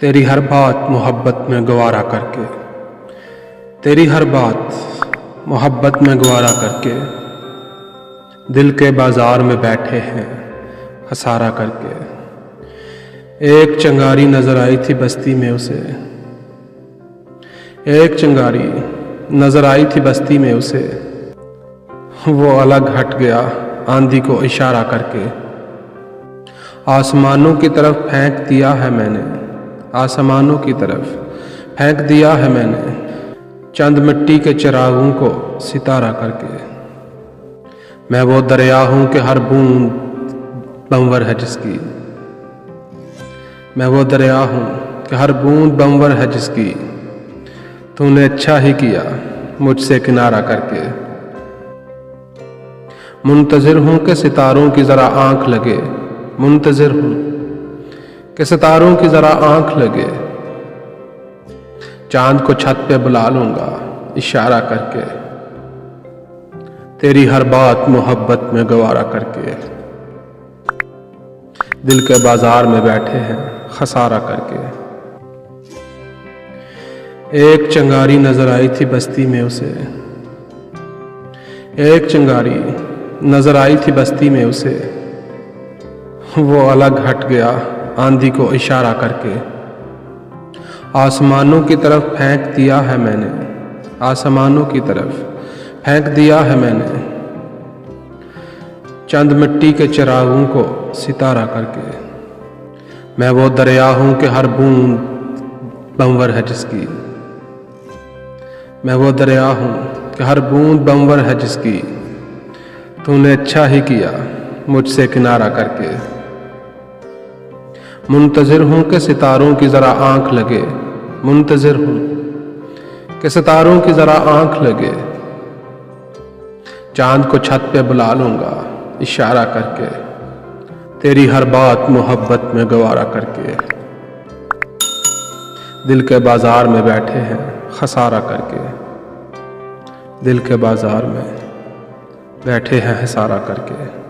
तेरी हर बात मोहब्बत में गवारा करके, तेरी हर बात मोहब्बत में गवारा करके, दिल के बाजार में बैठे हैं खसारा करके। एक चिंगारी नजर आई थी बस्ती में उसे, एक चिंगारी नजर आई थी बस्ती में उसे, वो अलग हट गया आंधी को इशारा करके। आसमानों की तरफ फेंक दिया है मैंने, आसमानों की तरफ फेंक दिया है मैंने, चंद मिट्टी के चिरागों को सितारा करके। मैं वो दरिया हूँ कि हर बूंद बंवर है जिसकी, मैं वो दरिया हूँ कि हर बूंद बंवर है जिसकी, तूने अच्छा ही किया मुझसे किनारा करके। मुंतजिर हूँ कि सितारों की जरा आंख लगे, मुंतजिर हूँ कि सितारों की जरा आंख लगे, चांद को छत पे बुला लूंगा इशारा करके। तेरी हर बात मोहब्बत में गवारा करके, दिल के बाजार में बैठे हैं खसारा करके। एक चिंगारी नजर आई थी बस्ती में उसे, एक चिंगारी नजर आई थी बस्ती में उसे, वो अलग हट गया आंधी को इशारा करके। आसमानों की तरफ फेंक दिया है मैंने, आसमानों की तरफ फेंक दिया है मैंने, चंद मिट्टी के चिरागों को सितारा करके। मैं वो दरिया हूँ कि हर बूंद बंवर है जिसकी, मैं वो दरिया हूँ कि हर बूंद बंवर है जिसकी, तूने अच्छा ही किया मुझसे किनारा करके। मुंतजिर हूँ कि सितारों की जरा आंख लगे, मुंतजिर हूँ कि सितारों की जरा आंख लगे, चांद को छत पे बुला लूंगा इशारा करके। तेरी हर बात मोहब्बत में गवारा करके, दिल के बाजार में बैठे हैं खसारा करके, दिल के बाजार में बैठे हैं खसारा करके।